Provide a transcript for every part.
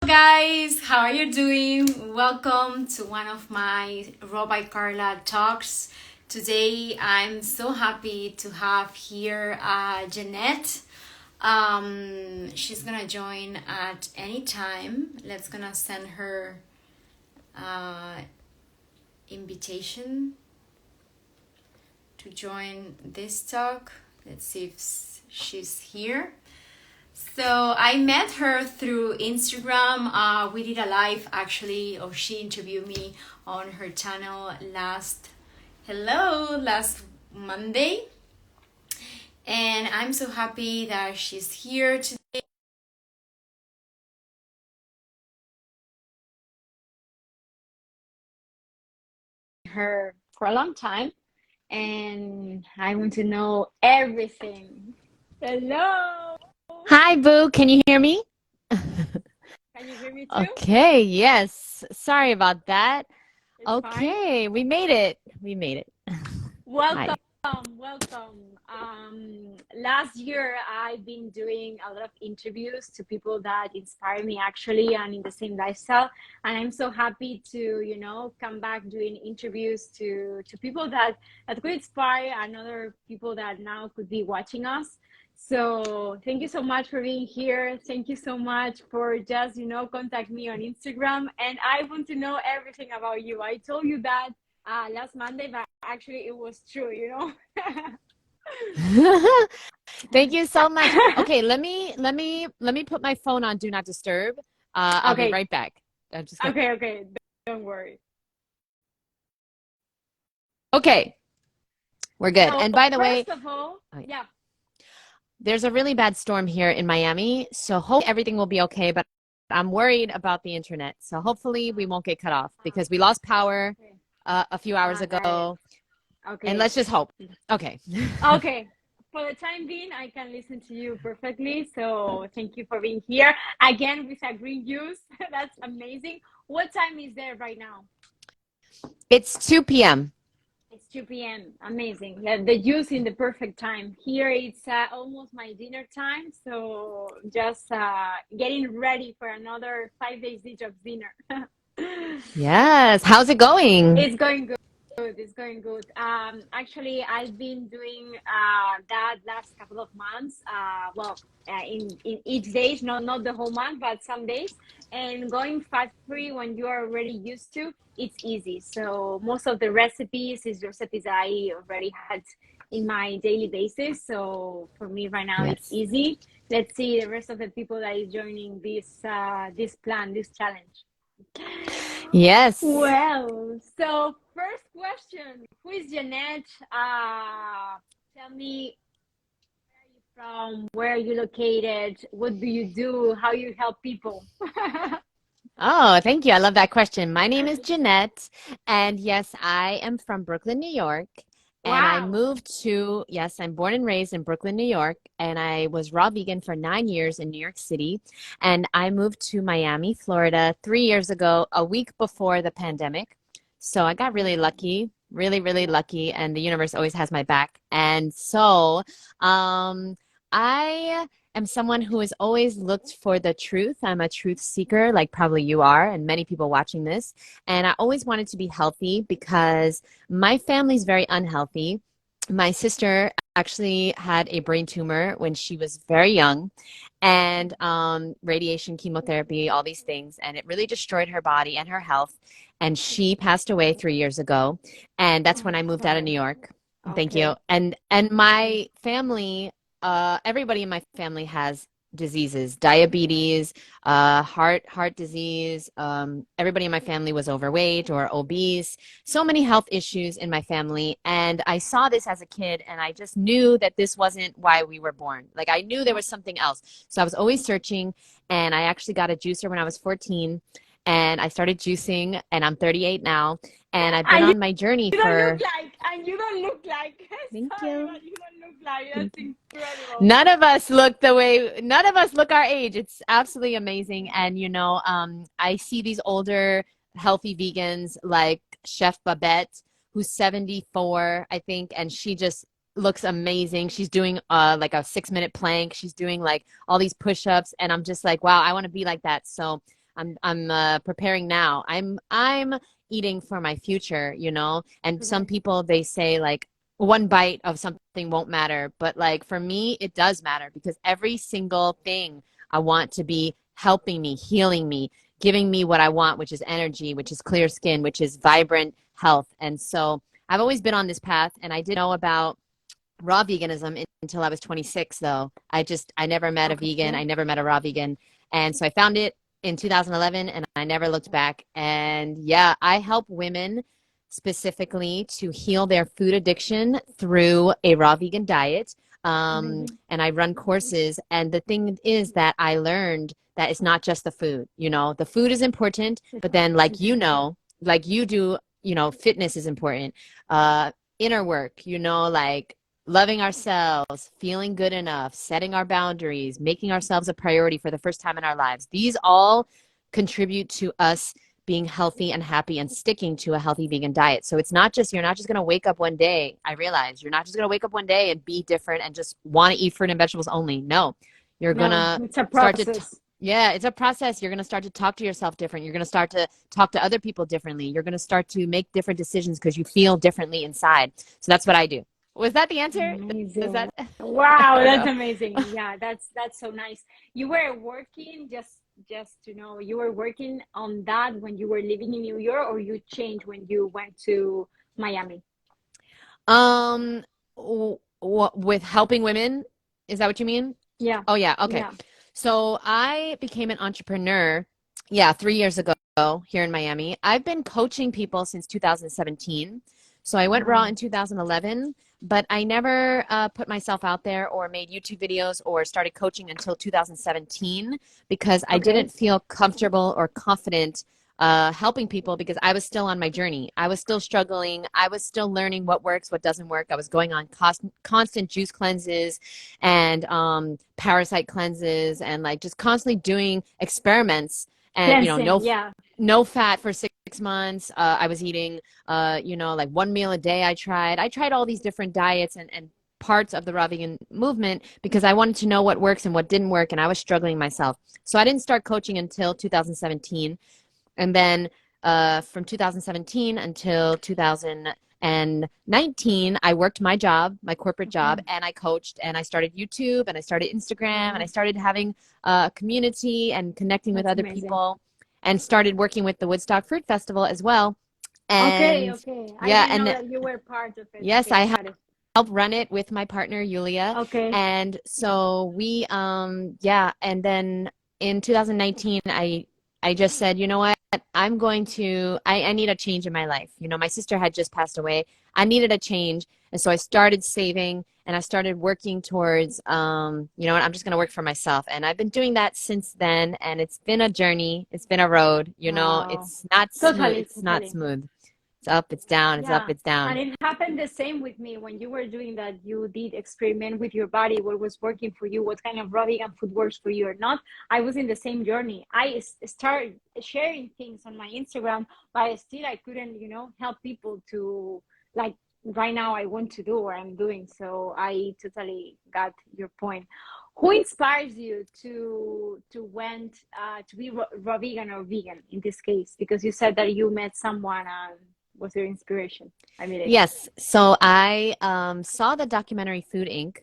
Guys, how are you doing? Welcome to one of my RawbyCarla talks. Today I'm so happy to have here Jeanette. She's gonna join at any time. Let's gonna send her uh, invitation to join this talk. Let's see if she's here. So I met her through Instagram. We did a live actually, or she interviewed me on her channel last Monday. And I'm so happy that she's here today. Her for a long time, and I want to know everything. Hello. Hi, Boo. Can you hear me? Can you hear me too? Okay, yes. Sorry about that. It's fine. Okay, we made it. We made it. Welcome, Hi. welcome. Last year, I've been doing a lot of interviews to people that inspire me actually and in the same lifestyle. And I'm so happy to, come back doing interviews to people that could inspire and other people that now could be watching us. So thank you so much for being here. Thank you so much for just, contact me on Instagram. And I want to know everything about you. I told you that last Monday, but actually it was true. Thank you so much. Okay, let me put my phone on Do Not Disturb. I'll be Okay, right back. I'm just gonna. okay. Don't worry. Okay, we're good. So And by the way, first of all, yeah. there's a really bad storm here in Miami, so hope everything will be okay, but I'm worried about the internet. So hopefully we won't get cut off because we lost power Okay. a few hours Got it. ago. And Okay. let's just hope. Okay. Okay. For the time being, I can listen to you perfectly. So thank you for being here again with a green juice. That's amazing. What time is there right now? It's 2 p.m. It's 2 p.m. Amazing. Yeah, the juice in the perfect time. Here it's almost my dinner time. So just getting ready for another 5 days each of dinner. Yes. How's it going? It's going good. It's going good. Actually, I've been doing that last couple of months. In each days, not the whole month, but some days. And going fat free when you are already used to, it's easy. So most of the recipes is recipes I already had in my daily basis. So for me right now, it's Yes. easy. Let's see the rest of the people that is joining this plan, this challenge. Yes. Well, so first question, who is Jeanette? Tell me where are you from, where are you located, what do you do, how you help people? Oh, thank you. I love that question. My name is Jeanette, and yes, I am from Brooklyn, New York. And I Wow. moved to, yes, I'm born and raised in Brooklyn, New York, and I was raw vegan for 9 years in New York City. And I moved to Miami, Florida 3 years ago, a week before the pandemic. So I got really lucky, really, really lucky, and the universe always has my back. And so, I am someone who has always looked for the truth. I'm a truth seeker, like probably you are, and many people watching this. And I always wanted to be healthy because my family's very unhealthy. My sister actually had a brain tumor when she was very young, and radiation, chemotherapy, all these things. And it really destroyed her body and her health. And she passed away 3 years ago. And that's when Oh, I moved out of New sorry. York. Thank you. Okay. And my family, everybody in my family has diseases, diabetes, heart disease. Everybody in my family was overweight or obese. So many health issues in my family, and I saw this as a kid, and I just knew that this wasn't why we were born. Like I knew there was something else. So I was always searching, and I actually got a juicer when I was 14, and I started juicing, and I'm 38 now, and I've been And on my journey you don't look for. like, and you don't look like, Thank sorry, you. but you don't look like, that's Thank you. incredible. None of us look our age. It's absolutely amazing. And, I see these older, healthy vegans like Chef Babette, who's 74, I think, and she just looks amazing. She's doing like a 6 minute plank. She's doing like all these push-ups. And I'm just like, wow, I want to be like that. So I'm preparing now. I'm eating for my future, you know? And some Okay. people, they say like one bite of something won't matter, but like for me, it does matter because every single thing I want to be helping me, healing me, giving me what I want, which is energy, which is clear skin, which is vibrant health. And so I've always been on this path, and I didn't know about raw veganism until I was 26, though. I never met a vegan. Okay. I never met a raw vegan. And so I found it in 2011 and I never looked back. And yeah, I help women specifically to heal their food addiction through a raw vegan diet. Amazing. And I run courses. And the thing is that I learned that it's not just the food. You know, the food is important, but then, like, you Exactly. know, like you do, you know, fitness is important. Inner work, you know, like loving ourselves, feeling good enough, setting our boundaries, making ourselves a priority for the first time in our lives. These all contribute to us being healthy and happy and sticking to a healthy vegan diet. So it's not just, you're not just going to wake up one day. I realize you're not just going to wake up one day and be different and just want to eat fruit and vegetables only. No, you're going No, to it's a start to, process. yeah, it's a process. You're going to start to talk to yourself different. You're going to start to talk to other people differently. You're going to start to make different decisions because you feel differently inside. So that's what I do. Was that the answer? Does Amazing. that? Wow, I don't that's know. amazing. Yeah, that's so nice. You were working just to know, you were working on that when you were living in New York, or you changed when you went to Miami? Um, with helping women, is that what you mean? Yeah. Oh yeah, okay. Yeah. So I became an entrepreneur, yeah, 3 years ago here in Miami. I've been coaching people since 2017. So I went raw Wow. in 2011, but I never put myself out there or made YouTube videos or started coaching until 2017 because I didn't Okay. feel comfortable or confident helping people because I was still on my journey. I was still struggling. I was still learning what works, what doesn't work. I was going on constant juice cleanses and parasite cleanses and like just constantly doing experiments and you know Cleansing. Yeah. no fat for 6 months. I was eating you know, like one meal a day. I tried all these different diets and parts of the raw vegan movement because I wanted to know what works and what didn't work, and I was struggling myself. So I didn't start coaching until 2017, and then from 2017 until 2019, I worked my job, my corporate Okay. job, and I coached and I started YouTube and I started Instagram and I Wow. started having a community and connecting with That's other amazing. people and started working with the Woodstock Fruit Festival as well. Okay. And Okay. I yeah, didn't know and that you were part of it. yes, Okay. I Got it. help run it with my partner Yulia. Okay. And so we yeah, and then in 2019 I just said, you know what? I need a change in my life. You know, my sister had just passed away. I needed a change. And so I started saving and I started working towards you know what, I'm just gonna work for myself. And I've been doing that since then, and it's been a journey, it's been a road, you know, Wow. it's not smooth, Totally. it's not Totally. smooth. It's up, it's down, it's up, Yeah, it's and down. it happened the same with me when you were doing that. You did experiment with your body, what was working for you, what kind of raw vegan food works for you or not. I was in the same journey. I started sharing things on my Instagram, but still I couldn't, help people to like right now I want to do what I'm doing. So I totally got your point. Who inspires you to went to be raw vegan or vegan in this case? Because you said that you met someone and was your inspiration? I mean it. Yes. So I saw the documentary Food Inc.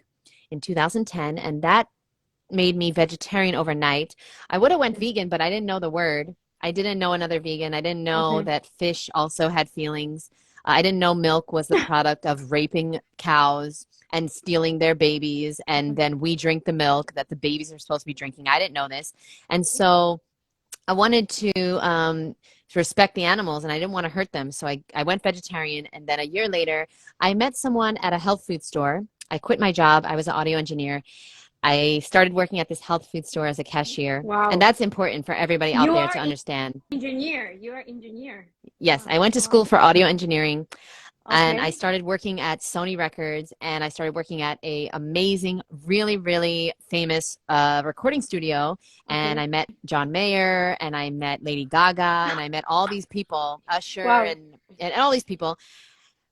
in 2010, and that made me vegetarian overnight. I would have went Okay. vegan, but I didn't know the word. I didn't know another vegan. I didn't know Okay. that fish also had feelings. I didn't know milk was the product of raping cows and stealing their babies, and Okay. then we drink the milk that the babies are supposed to be drinking. I didn't know this. And so I wanted to respect the animals and I didn't want to hurt them. So I went vegetarian. And then a year later, I met someone at a health food store. I quit my job. I was an audio engineer. I started working at this health food store as a cashier. And Wow. that's important for everybody out You there are to understand. engineer. You are engineer. Yes, I Wow. went to school Wow. for audio engineering. And I Okay. started working at Sony Records, and I started working at a amazing, really, really famous recording studio. And Okay. I met John Mayer, and I met Lady Gaga, and I met all these people, Usher, Wow. and all these people.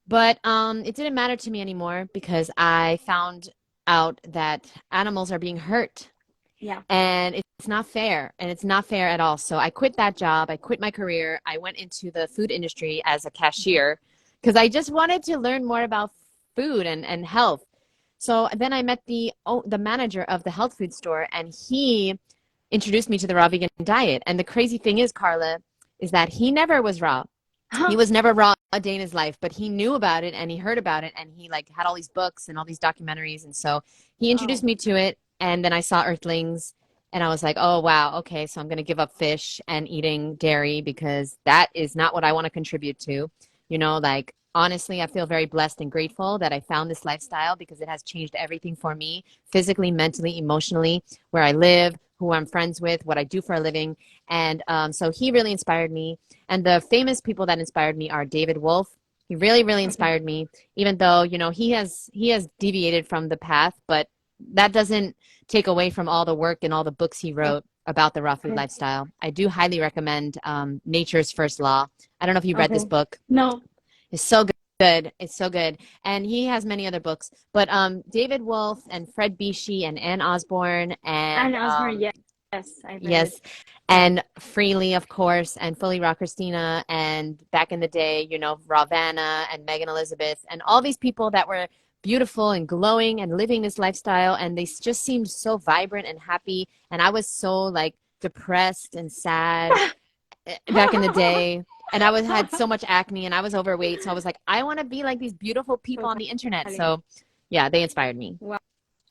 But it didn't matter to me anymore because I found out that animals are being hurt, Yeah. and not fair, and it's not fair at all. So I quit that job. I quit my career. I went into the food industry as a cashier because I just wanted to learn more about food and health. So then I met the manager of the health food store, and he introduced me to the raw vegan diet. And the crazy thing is, Carla, is that he never was raw. He was never raw a day in his life, but he knew about it and he heard about it and he like had all these books and all these documentaries. And so he introduced Oh, me to it. And then I saw Earthlings and I was like, oh, wow. Okay. So I'm going to give up fish and eating dairy because that is not what I want to contribute to. You know, like honestly, I feel very blessed and grateful that I found this lifestyle because it has changed everything for me physically, mentally, emotionally, where I live, who I'm friends with, what I do for a living. And so he really inspired me. And the famous people that inspired me are David Wolf. He really, really okay. inspired me, even though, you know, he has deviated from the path, but that doesn't take away from all the work and all the books he Oh, wrote about the raw food okay. lifestyle. I do highly recommend Nature's First Law. I don't know if you read this Okay. book. No. It's so good. It's so good. And he has many other books. But David Wolf and Fred Beachy and Ann Osborne and And Osborne, yes, I read it. yes, Yeah. and Freely, of course, and Fully Raw Christina, and back in the day, you know, Ravana and Megan Elizabeth, and all these people that were beautiful and glowing and living this lifestyle, and they just seemed so vibrant and happy. And I was so like depressed and sad back in the day. And I was had so much acne and I was overweight. So I was like, I want to be like these beautiful people on the internet. Totally. So yeah, they inspired me. Wow.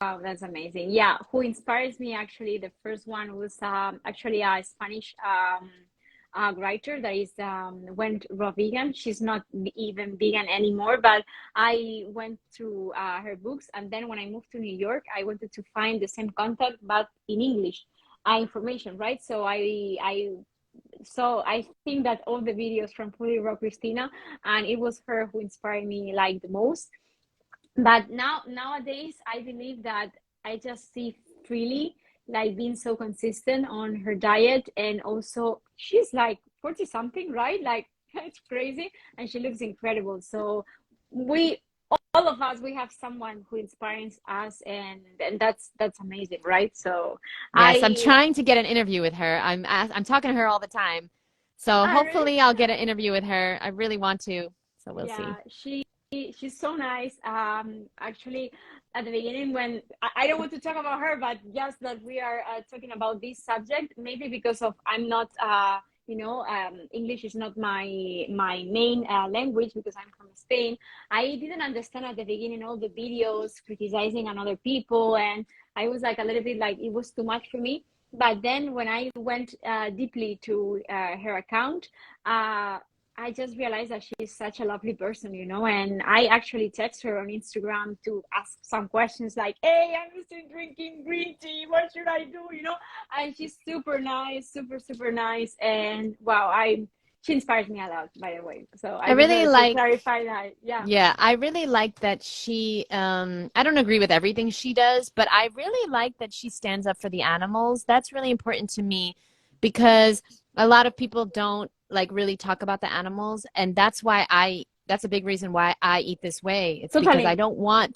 Wow, that's amazing. Yeah, who inspires me actually, the first one was actually a Spanish writer that is went raw vegan. She's not even vegan anymore, but I went through her books, and then when I moved to New York, I wanted to find the same content but in English information, right? So I think that all the videos from Fully Raw Christina, and it was her who inspired me like the most. But nowadays I believe that I just see Freely like being so consistent on her diet, and also she's like 40 something, right? Like it's crazy, and she looks incredible. So we all of us, we have someone who inspires us, and that's amazing, right? So Yes, I'm I trying to get an interview with her. I'm talking to her all the time. So I really hopefully I'll get an interview with her. I really want to. So we'll Yeah, see. she's so nice. Actually, at the beginning, when I don't want to talk about her, but just that we are talking about this subject, maybe because of I'm not, English is not my main language because I'm from Spain. I didn't understand at the beginning all the videos criticizing another people, and I was like a little bit like it was too much for me. But then when I went deeply to her account, I just realized that she's such a lovely person, and I actually text her on Instagram to ask some questions like, hey, I'm still drinking green tea. What should I do? And she's super nice, super, super nice. And wow, she inspires me a lot, by the way. So I I just really wanted to like clarify that. Yeah. Yeah, I really like that she I don't agree with everything she does, but I really like that she stands up for the animals. That's really important to me because a lot of people don't like really talk about the animals, and that's a big reason why I eat this way. It's because Totally. be I don't want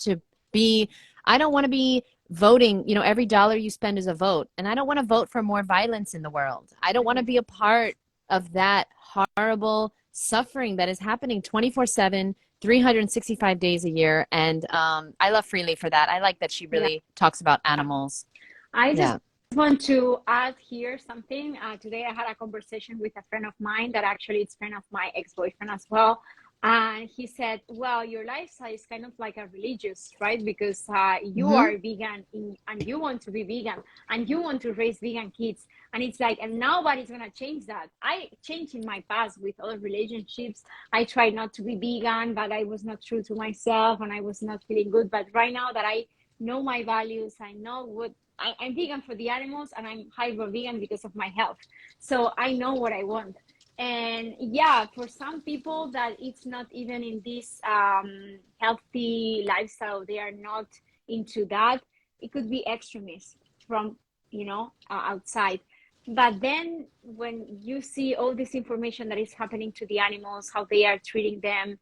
to be voting, you know, every dollar you spend is a vote, and I don't want to vote for more violence in the world. I don't want to Okay. be a part of that horrible suffering that is happening 24/7, 365 days a year. And I love Freely for that. I like that she Yeah. really talks about animals. I just Yeah. want to add here something. Today I had a conversation with a friend of mine that actually is friend of my ex-boyfriend as well. And he said, well, your lifestyle is kind of like a religious, right? Because you Hmm. are vegan and you want to be vegan and you want to raise vegan kids. And it's like, and nobody's going to change that. I changed in my past with other relationships. I tried not to be vegan, but I was not true to myself and I was not feeling good. But right now that I know my values, I know what I'm vegan for the animals, and I'm hyper vegan because of my health. So I know what I want. And yeah, for some people that it's not even in this healthy lifestyle, they are not into that. It could be extremists from, outside. But then when you see all this information that is happening to the animals, how they are treating them,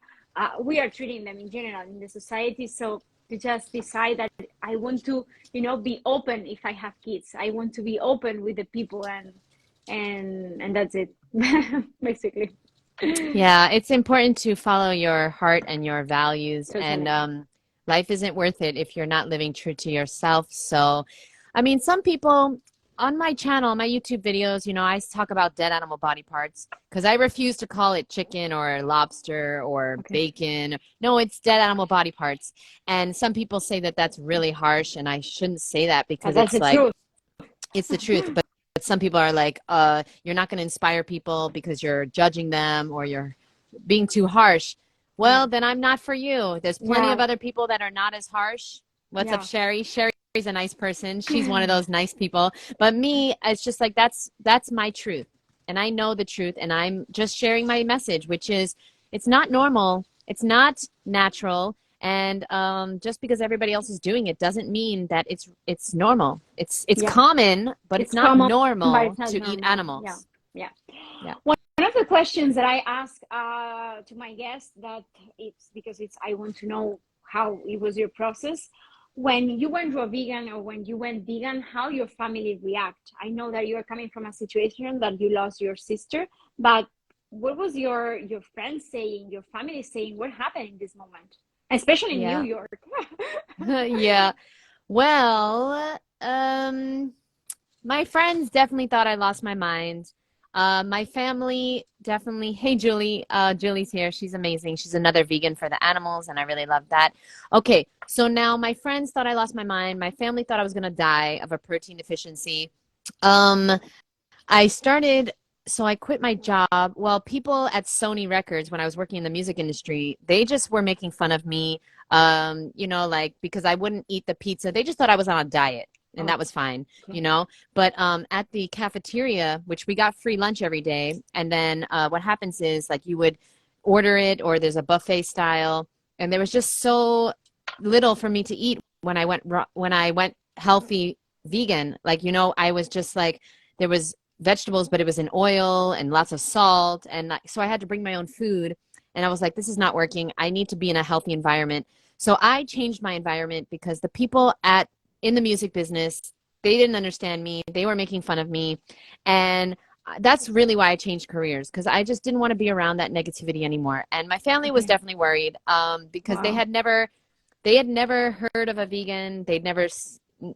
we are treating them in general in the society. So to just decide that I want to, you know, be open. If I have kids, I want to be open with the people, and that's it. Basically. Yeah, it's important to follow your heart and your values, and Totally. life isn't worth it if you're not living true to yourself. So, I mean, some people on my channel, my YouTube videos, you know, I talk about dead animal body parts because I refuse to call it chicken or lobster or Okay. bacon. No, it's dead animal body parts. And some people say that that's really harsh, and I shouldn't say that But because that's it's the like truth. it's the truth. But some people are like, you're not going to inspire people because you're judging them or you're being too harsh. Yeah. Well, then I'm not for you. There's plenty of Yeah. other people that are not as harsh. What's up, Yeah. Sherry? Sherry's a nice person. She's one of those nice people. But me, it's just like that's my truth. And I know the truth, and I'm just sharing my message, which is it's not normal. It's not natural. And just because everybody else is doing it doesn't mean that it's normal. It's Yeah. common, but it's It's not common, but normal it's not to eat normal. Yeah. animals. Yeah. Yeah. One of the questions that I ask to my guests, that it's because it's I want to know how it was your process when you went raw vegan, or when you went vegan, how your family react. I know that you are coming from a situation that you lost your sister, but what was your friends saying, your family saying? What happened in this moment, especially in New Yeah. York? Yeah. Well, my friends definitely thought I lost my mind. My family definitely, hey Julie, Julie's here. She's amazing. She's another vegan for the animals, and I really love that. Okay, so now my friends thought I lost my mind. My family thought I was gonna die of a protein deficiency. Um, I started, so I quit my job. Well, people at Sony Records, when I was working in the music industry, they just were making fun of me, you know, like because I wouldn't eat the pizza. They just thought I was on a diet, and that was fine, you Okay. know. But at the cafeteria, which we got free lunch every day, and then what happens is like you would order it, or there's a buffet style, and there was just so little for me to eat when I went healthy vegan. Like, you know, I was just like there was vegetables, but it was in oil and lots of salt. And so I had to bring my own food. And I was like, this is not working. I need to be in a healthy environment. So I changed my environment because the people in the music business, they didn't understand me. They were making fun of me. And that's really why I changed careers, because I just didn't want to be around that negativity anymore. And my family was Okay. definitely worried because Wow. they had never heard of a vegan. They'd never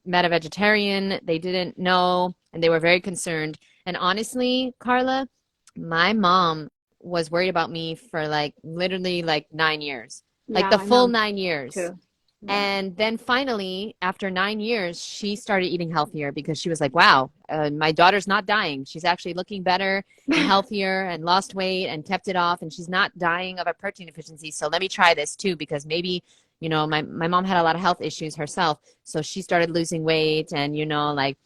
met a vegetarian. They didn't know, and they were very concerned. And honestly, Carla, my mom was worried about me for like literally like 9 years, like Yeah, the I full know 9 years. too. Yeah. And then finally, after 9 years, she started eating healthier because she was like, wow, my daughter's not dying. She's actually looking better and healthier and lost weight and kept it off. And she's not dying of a protein deficiency. So let me try this too, because maybe, you know, my mom had a lot of health issues herself. So she started losing weight and, you know, like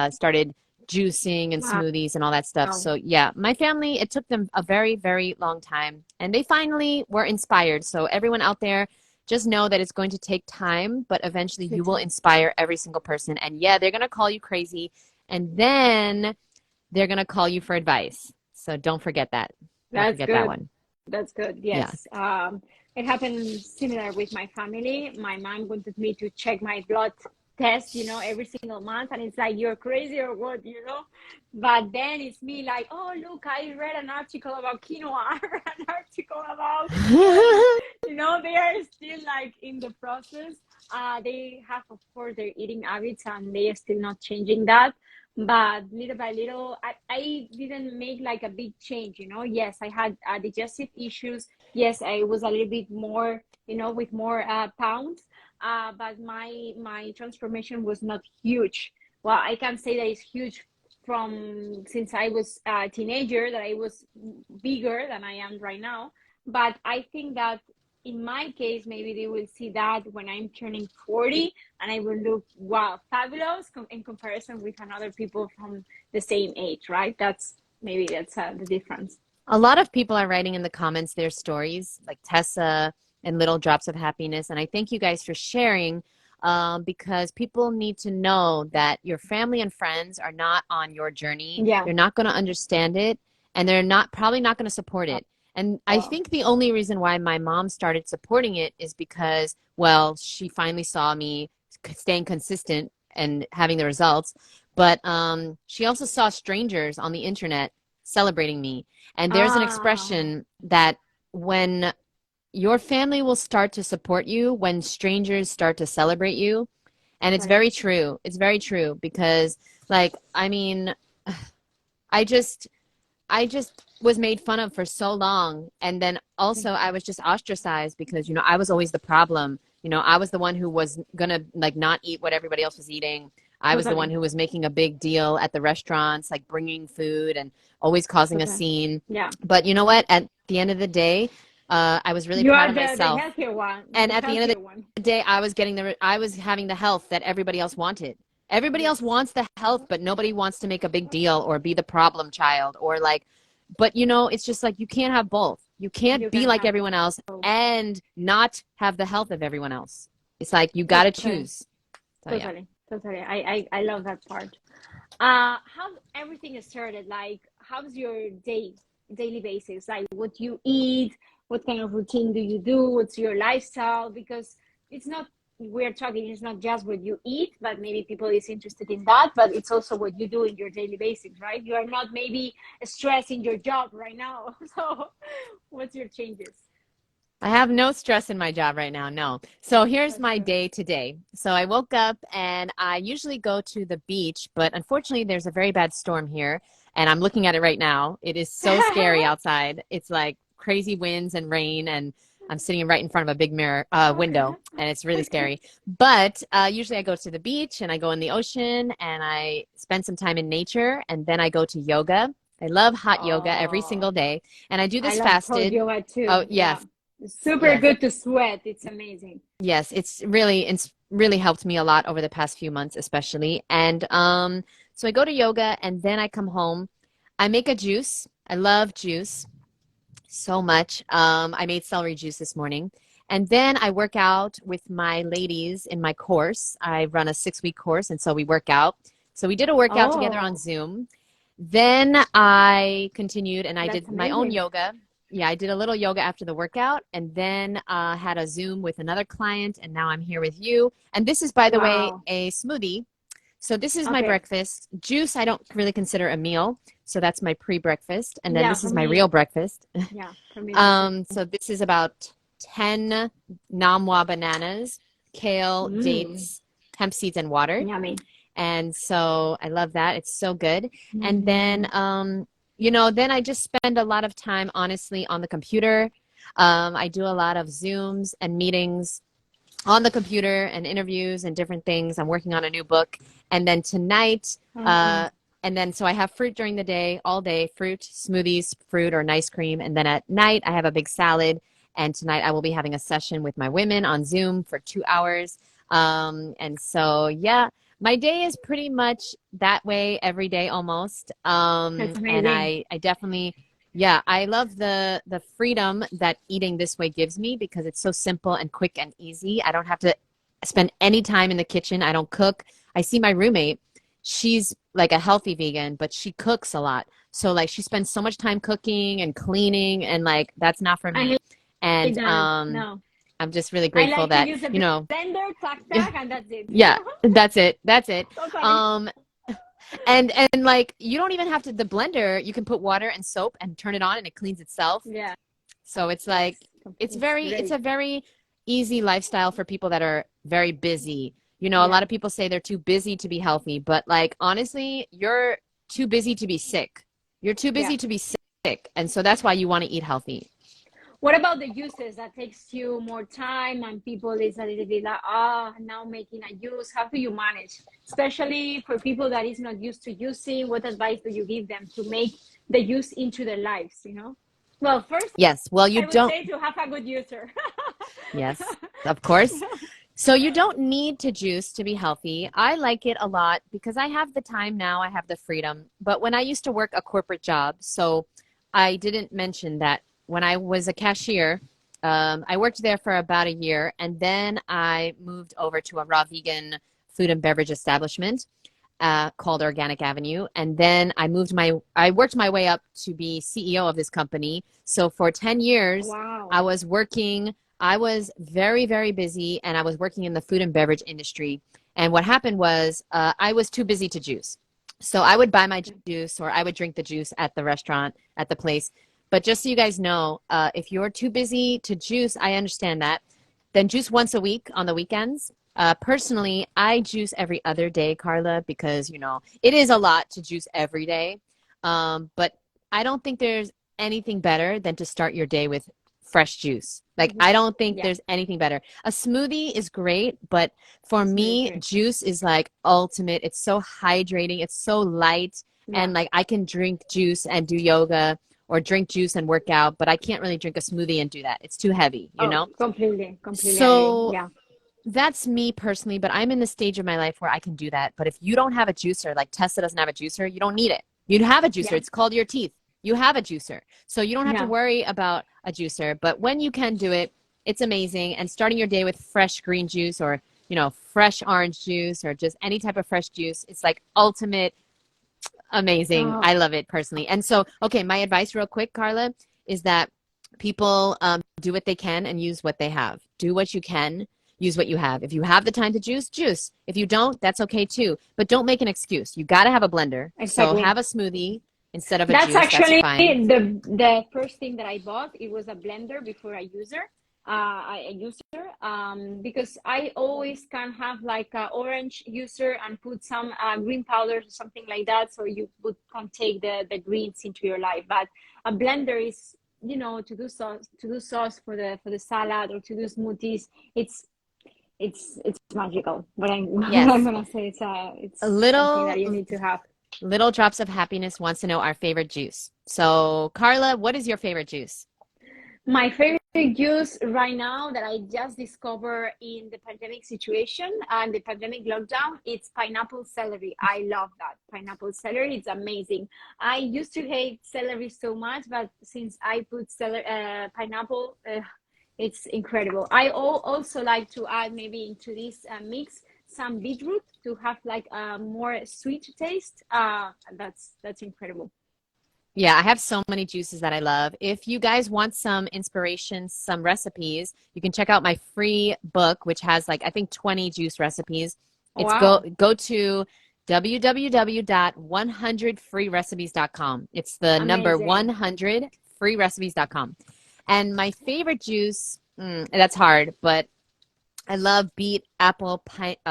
started juicing and Wow. smoothies and all that stuff. So yeah, my family, it took them a very, very long time. And they finally were inspired. So everyone out there, just know that it's going to take time, but eventually you Sweet will time. inspire every single person. And yeah, they're going to call you crazy, and then they're going to call you for advice. So don't forget that. Don't That's forget that good. one. That's good. Yeah. Yes. It happened similar with my family. My mom wanted me to check my blood test, you know, every single month. And it's like, you're crazy or what, you know? But then it's me like, oh, look, I read an article about quinoa, I read an article about eggs. You know, they are still like in the process. They have, of course, their eating habits, and they are still not changing that. But little by little, I didn't make like a big change, you know. Yes, I had digestive issues. Yes, I was a little bit more, you know, with more pounds. But my transformation was not huge. Well, I can say that it's huge from since I was a teenager, that I was bigger than I am right now. But I think that in my case, maybe they will see that when I'm turning 40, and I will look, wow, fabulous in comparison with another people from the same age, right? That's the difference. A lot of people are writing in the comments their stories, like Tessa and Little Drops of Happiness. And I thank you guys for sharing because people need to know that your family and friends are not on your journey. Yeah. They're not going to understand it, and they're not probably not going to support it. And I Wow. think the only reason why my mom started supporting it is because, well, she finally saw me staying consistent and having the results. But she also saw strangers on the internet celebrating me. And there's an Ah, expression that when your family will start to support you, when strangers start to celebrate you. And it's totally. very true. It's very true because, like, I mean, I just I just was made fun of for so long. And then also I was just ostracized because, I was always the problem. I was the one who was gonna like not eat what everybody else was eating. I was the one Totally. who was making a big deal at the restaurants, like bringing food and always causing a Totally. scene. Yeah. But you know what? At the end of the day, I was really You proud are of the myself. healthier one, And the at the end of healthier one. the day, I was having the health that everybody else wanted. Everybody else Yes. wants the health, but nobody wants to make a big deal or be the problem child or like, but it's just like you can't have both. You can't You be can like have everyone else both. and not have the health of everyone else. It's like you got to Totally. choose. So yeah. Totally. Totally. I love that part. How everything is started? Like, how's your daily basis? Like, what you eat, what kind of routine do you do? What's your lifestyle? Because it's not we're talking. It's not just what you eat, but maybe people is interested in that. But it's also what you do in your daily basis, right? You are not maybe stressed in your job right now. So, what's your changes? I have no stress in my job right now. No. So here's That's my good. day today. So I woke up and I usually go to the beach, but unfortunately there's a very bad storm here and I'm looking at it right now. It is so scary outside. It's like crazy winds and rain and I'm sitting right in front of a big Okay. window and it's really Okay. scary. But usually I go to the beach and I go in the ocean and I spend some time in nature and then I go to yoga. I love hot yoga every Oh, single day and I do I this love hot fasted. yoga too. Oh, yeah. Yeah. It's super Yes. good to sweat. It's amazing. Yes, it's really helped me a lot over the past few months, especially. And so I go to yoga and then I come home. I make a juice. I love juice so much. I made celery juice this morning. And then I work out with my ladies in my course. I run a 6-week course, and so we work out. So we did a workout together on Oh, Zoom. Then I continued and I that's did my own amazing. yoga. Yeah, I did a little yoga after the workout and then had a Zoom with another client. And now I'm here with you. And this is, by the way, Wow. a smoothie. So this is my Okay. breakfast. Juice, I don't really consider a meal. So that's my pre-breakfast. And then Yeah, this for is my real me, breakfast. yeah, for me the same. So this is about 10 namwa bananas, kale, Mm, dates, hemp seeds, and water. yummy. And so I love that. It's so good. And then, Mm, then I just spend a lot of time, honestly, on the computer. I do a lot of Zooms and meetings on the computer and interviews and different things. I'm working on a new book. And then tonight, oh, and then so I have fruit during the day, all day, fruit, smoothies, fruit, or an ice cream. And then at night, I have a big salad. And tonight, I will be having a session with my women on Zoom for 2 hours. And so, yeah, my day is pretty much that way every day almost. that's And amazing. I definitely, yeah, I love the freedom that eating this way gives me because it's so simple and quick and easy. I don't have to spend any time in the kitchen. I don't cook. I see my roommate. She's like a healthy vegan, but she cooks a lot. So like she spends so much time cooking and cleaning and like that's not for I me. And hate that. No, I'm just really I grateful like to that, use a you know, blender, tac tac, and that's it. yeah, that's it. That's it. Totally. Um and like you don't even have to the blender, you can put water and soap and turn it on and it cleans itself. Yeah. So it's Yes. like It's it's great. a very easy lifestyle for people that are very busy. A Yeah. lot of people say they're too busy to be healthy, but like honestly, you're too busy to be sick. You're too Yeah. busy to be sick. And so that's why you want to eat healthy. What about the uses that takes you more time and people is a little bit like, now making a use? How do you manage? Especially for people that is not used to using, what advice do you give them to make the use into their lives? Well, first Yes. Well, you I would don't say to have a good user. yes, of course. So you don't need to juice to be healthy. I like it a lot because I have the time now, I have the freedom. But when I used to work a corporate job, so I didn't mention that when I was a cashier, I worked there for about a year and then I moved over to a raw vegan food and beverage establishment called Organic Avenue. And then I worked my way up to be CEO of this company. So for 10 years, I Wow. was working I was very, very busy and I was working in the food and beverage industry. And what happened was I was too busy to juice. So I would buy my juice or I would drink the juice at the restaurant, at the place. But just so you guys know, if you're too busy to juice, I understand that. Then juice once a week on the weekends. Personally, I juice every other day, Carla, because, you know, it is a lot to juice every day. But I don't think there's anything better than to start your day with fresh juice. Like, I don't think Yeah. there's anything better. A smoothie is great, but for Smoothie me, great. juice is like ultimate. It's so hydrating. It's so light. Yeah. And like, I can drink juice and do yoga or drink juice and work out, but I can't really drink a smoothie and do that. It's too heavy, you Oh, know? completely agree. So Yeah. that's me personally, but I'm in the stage of my life where I can do that. But if you don't have a juicer, like Tessa doesn't have a juicer, you don't need it. You have a juicer. Yeah. It's called your teeth. You have a juicer. So you don't have to Yeah. worry about a juicer. But when you can do it, it's amazing. And starting your day with fresh green juice or, you know, fresh orange juice or just any type of fresh juice, it's like ultimate amazing. Oh, I love it personally. And so, okay, my advice real quick, Carla, is that people do what they can and use what they have. Do what you can, use what you have. If you have the time to juice, juice. If you don't, that's okay too. But don't make an excuse. You got to have a blender. So exactly. have a smoothie instead of a That's juice. That's actually fine. the first thing that I bought. It was a blender before a user. A user because I always can have like a orange user and put some green powders or something like that, so you would can take the greens into your life. But a blender is, you know, to do sauce for the salad or to do smoothies. It's magical. But I'm what I'm Yes. gonna say A it's something that little you need to have. little drops of happiness wants to know our favorite juice. So, Carla, what is your favorite juice? My favorite juice right now that I just discovered in the pandemic situation and the pandemic lockdown, it's pineapple celery. I love that. Pineapple celery, it's amazing. I used to hate celery so much, but since I put celery, pineapple, it's incredible. I also like to add maybe into this mix some beetroot to have like a more sweet taste. That's incredible. Yeah, I have so many juices that I love. If you guys want some inspiration, some recipes, you can check out my free book, which has like I think 20 juice recipes. It's Wow, go to www.100freerecipes.com. It's the number amazing. 100freerecipes.com. And my favorite juice, that's hard, but I love beet, apple,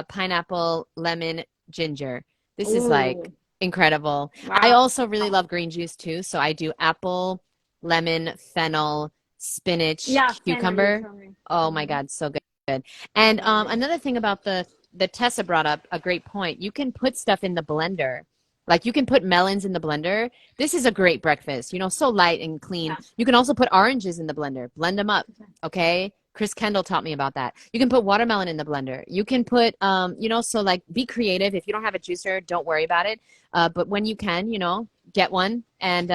pineapple, lemon, ginger. This is like Ooh, incredible. I wow. also really love green juice too. So I do apple, lemon, fennel, spinach, Yeah, fennel, you cucumber. told me. Oh my Hmm. God, so good. And Amazing. another thing about the Tessa brought up a great point. You can put stuff in the blender. Like you can put melons in the blender. This is a great breakfast, you know, so light and clean. Yeah. You can also put oranges in the blender, blend them up. Okay. Chris Kendall taught me about that. You can put watermelon in the blender. You can put, you know, so like be creative. If you don't have a juicer, don't worry about it. But when you can, you know, get one. And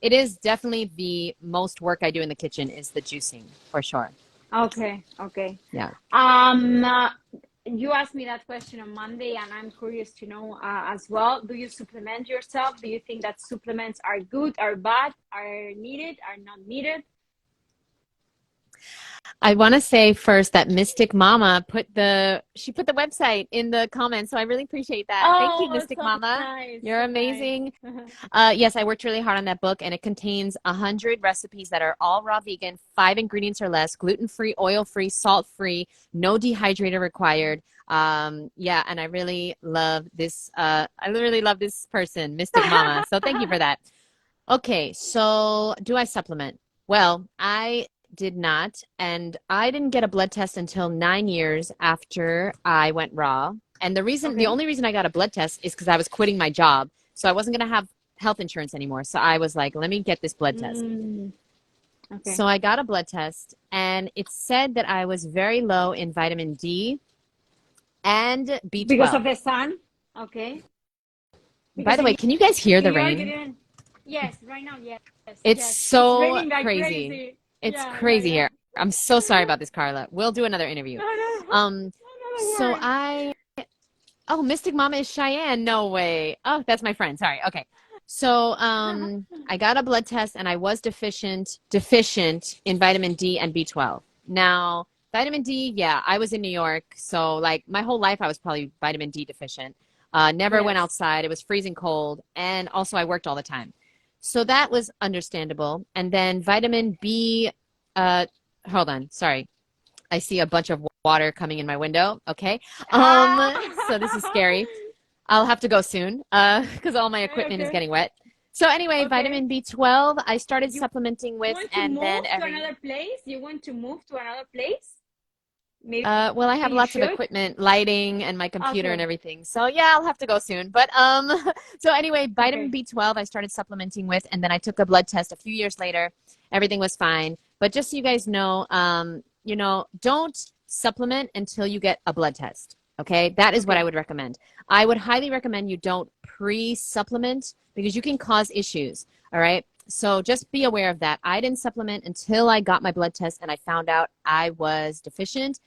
it is definitely the most work I do in the kitchen is the juicing for sure. Okay, okay. Yeah. Um, uh, you asked me that question on Monday, and I'm curious to know as well. Do you supplement yourself? Do you think that supplements are good, are bad, are needed, are not needed? I want to say first that Mystic Mama she put the website in the comments, so I really appreciate that. Thank you, Oh, Mystic so Mama. nice, You're so nice. amazing. Yes, I worked really hard on that book, and it contains 100 recipes that are all raw vegan, 5 ingredients or less, gluten-free, oil-free, salt-free, no dehydrator required. Yeah, and I really love this. I really love this person, Mystic Mama. So thank you for that. Okay, so do I supplement? Well, I did not, and I didn't get a blood test until 9 years after I went raw. And the Okay. only reason I got a blood test is because I was quitting my job. So I wasn't going to have health insurance anymore. So I was like, let me get this blood test. Mm, okay. So I got a blood test, and it said that I was very low in vitamin D and Because of B12. the sun? Okay. By Because the way, can you guys hear in the New York, you rain? didn't. Yes, right now, yes, It's yes. It's so raining like crazy. crazy. It's Yeah, yeah, crazy yeah. here. I'm so sorry about this, Carla. We'll do another interview. No, no, Um, no, don't so worry. I, oh, Mystic Mama is Cheyenne. No way. Oh, that's my friend. Sorry. Okay. So, I got a blood test and I was deficient in vitamin D and B12. Now, vitamin D, yeah, I was in New York. So like my whole life I was probably vitamin D deficient. Never went Yes. outside. It was freezing cold. And also I worked all the time. So that was understandable. And then vitamin B, uh, hold on, sorry. I see a bunch of water coming in my window. Okay. Ah. So this is scary. I'll have to go soon, because all my equipment is Okay. getting wet. So anyway, Okay. vitamin B12, I started You supplementing with, want to and move then to every another place? You want to move to another place? Maybe well, I have you lots of should. equipment, lighting, and my computer and Okay. everything. So yeah, I'll have to go soon. But so anyway, vitamin Okay. B12 I started supplementing with, and then I took a blood test a few years later. Everything was fine. But just so you guys know, don't supplement until you get a blood test. Okay, that is what I Okay. would recommend. I would highly recommend you don't pre-supplement because you can cause issues. All right. So just be aware of that. I didn't supplement until I got my blood test and I found out I was deficient.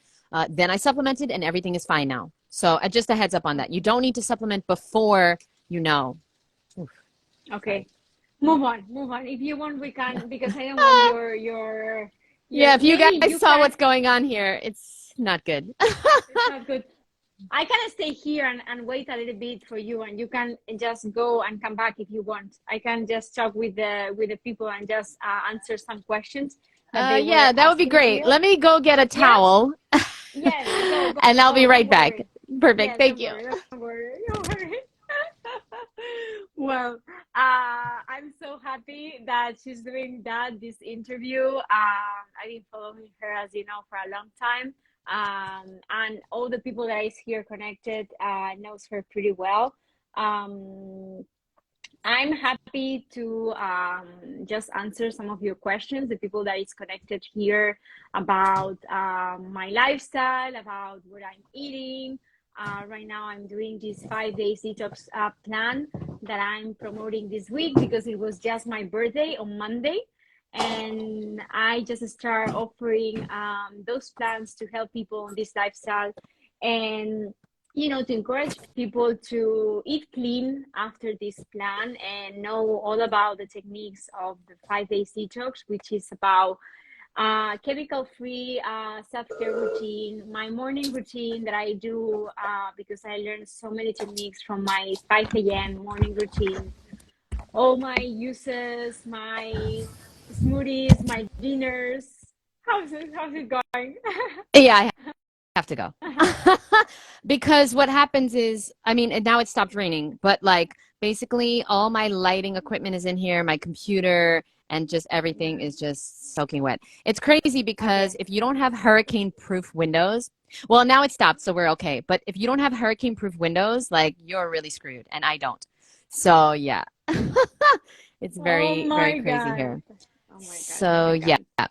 Then I supplemented and everything is fine now. So just a heads up on that. You don't need to supplement before you know. Oof, sorry. Okay. Move on. Move on. If you want, we can because I don't want your Yeah, if you maybe guys you saw can what's going on here, it's not good. it's not good. I can stay here and wait a little bit for you and you can just go and come back if you want. I can just talk with the people and just answer some questions that they were Yeah, that would be asking great. here. Let me go get a Yes? towel Yes, go, and go, I'll be go. right Don't back. worry. Perfect. Yes, Thank don't you. worry, don't worry, don't worry. Well, I'm so happy that she's doing this interview. I've been following her, as you know, for a long time. And all the people that is here connected knows her pretty well. Um, I'm happy to just answer some of your questions, the people that is connected here about my lifestyle, about what I'm eating. Right now, I'm doing this 5 days detox plan that I'm promoting this week because it was just my birthday on Monday. And I just start offering those plans to help people on this lifestyle. And to encourage people to eat clean after this plan and know all about the techniques of the 5 days detox, which is about chemical free self-care routine, my morning routine that I do because I learned so many techniques from my 5 a.m. morning routine, all my uses, my smoothies, my dinners. How's it going? Yeah, I have to go. Because what happens is, I mean, and now it stopped raining, but like basically all my lighting equipment is in here, my computer, and just everything is just soaking wet. It's crazy because Okay. if you don't have hurricane-proof windows, well, now it stopped, so we're okay. But if you don't have hurricane-proof windows, like you're really screwed, and I don't. So yeah, it's Oh very, very my crazy God. here. Oh my God. Oh So my yeah. God.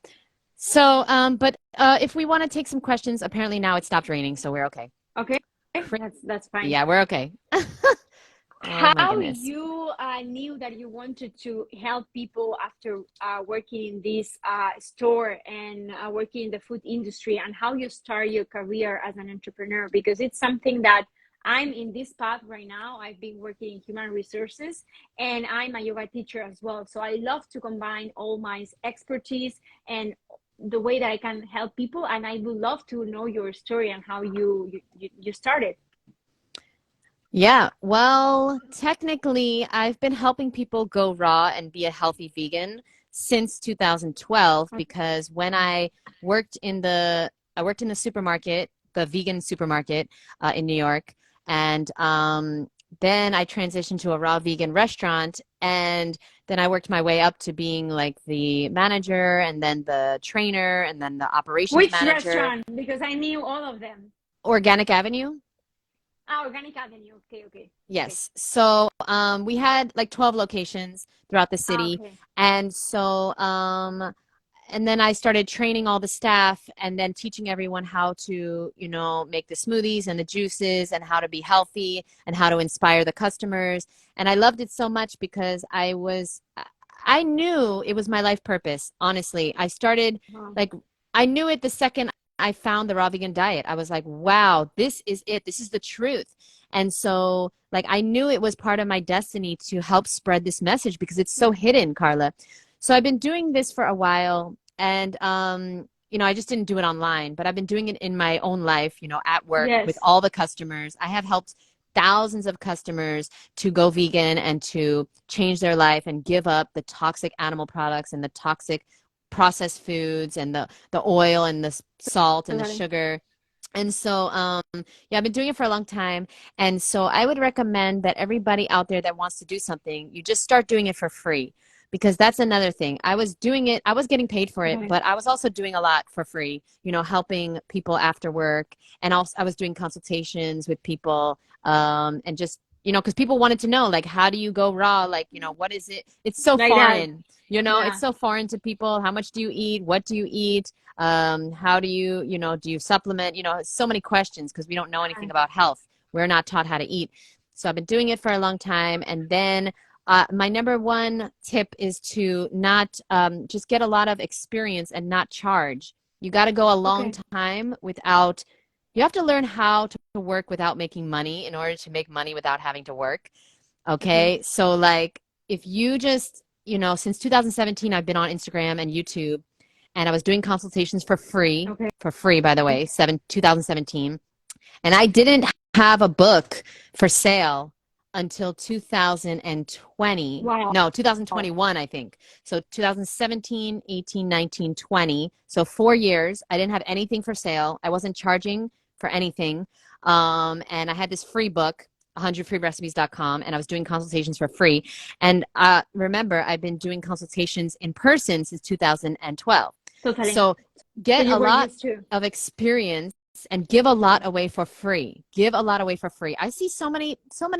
So, but if we want to take some questions, apparently now it stopped raining, so we're okay. Okay. Cra- That's fine. Yeah, we're okay. Oh my How goodness. you knew that you wanted to help people after working in this store and working in the food industry, and how you start your career as an entrepreneur? Because it's something that I'm in this path right now. I've been working in human resources and I'm a yoga teacher as well. So I love to combine all my expertise and the way that I can help people. And I would love to know your story and how you started. Yeah, well, technically, I've been helping people go raw and be a healthy vegan since 2012 because when I worked in the supermarket, the vegan supermarket in New York, and then I transitioned to a raw vegan restaurant, and then I worked my way up to being like the manager, and then the trainer, and then the operations Which manager, restaurant? Because I knew all of them. Organic Avenue. Ah, Organic Avenue. Okay, okay, okay. Yes. So we had like 12 locations throughout the Ah, city. okay. And so, and then I started training all the staff and then teaching everyone how to, make the smoothies and the juices and how to be healthy and how to inspire the customers. And I loved it so much because I knew it was my life purpose, honestly. Wow. Like, I knew it the second I found the raw vegan diet. I was like, wow, this is it. This is the truth. And so, like, I knew it was part of my destiny to help spread this message because it's so hidden, Carla. So I've been doing this for a while. And, I just didn't do it online, but I've been doing it in my own life, at work with Yes. all the customers. I have helped thousands of customers to go vegan and to change their life and give up the toxic animal products and the toxic processed foods and the oil and the salt and the Totally. sugar. And so, yeah, I've been doing it for a long time. And so I would recommend that everybody out there that wants to do something, you just start doing it for free. Because that's another thing. I was doing it, I was getting paid for it, Totally. but I was also doing a lot for free, helping people after work. And also I was doing consultations with people, and just, because people wanted to know, like, how do you go raw? Like, what is it? It's so Like that. foreign, it's Yeah. so foreign to people. How much do you eat? What do you eat? How do you, do you supplement? So many questions because we don't know anything about health. We're not taught how to eat. So I've been doing it for a long time. And then my number one tip is to not just get a lot of experience and not charge. You got to go a long Okay. time without, you have to learn how to work without making money in order to make money without having to work. Okay. Okay. So, like, if you just, since 2017, I've been on Instagram and YouTube, and I was doing consultations Okay. for free, by the way, 2017. And I didn't have a book for sale until 2020. Wow. No, 2021, I think. So 2017, 18, 19, 20. So 4 years. I didn't have anything for sale. I wasn't charging for anything. And I had this free book, 100freerecipes.com, and I was doing consultations for free. And remember, I've been doing consultations in person since 2012. Totally. So So get you a were lot used to. of experience and give a lot away for free. Give a lot away for free. I see so many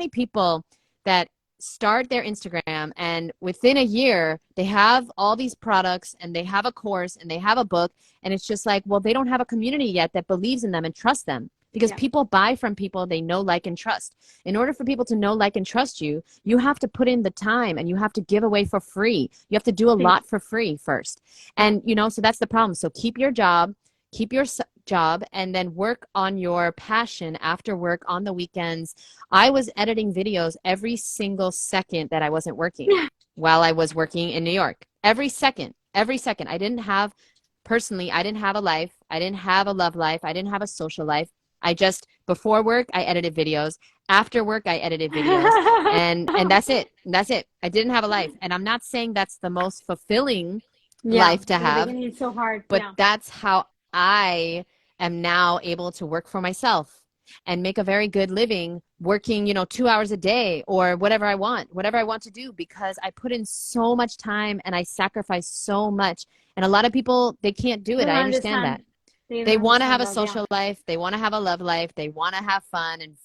people that start their Instagram and within a year they have all these products and they have a course and they have a book, and it's just like, well, they don't have a community yet that believes in them and trusts them, because Yeah. people buy from people they know, like, and trust. In order for people to know, like, and trust you, you have to put in the time and you have to give away for free. You have to do a Think. lot for free first. Yeah. And so that's the problem. So keep your job, and then work on your passion after work on the weekends. I was editing videos every single second that I wasn't working while I was working in New York. Every second, every second. Personally, I didn't have a life. I didn't have a love life. I didn't have a social life. Before work, I edited videos. After work, I edited videos. And that's it. That's it. I didn't have a life. And I'm not saying that's the most fulfilling Yeah. life to In the have, beginning, it's so hard. but Yeah. that's how I am now able to work for myself and make a very good living working, 2 hours a day or whatever I want to do, because I put in so much time and I sacrifice so much. And a lot of people, they can't do They it. don't I understand understand. that. They don't They want to have understand a that. Yeah. social life. They want to have a love life. They want to have fun and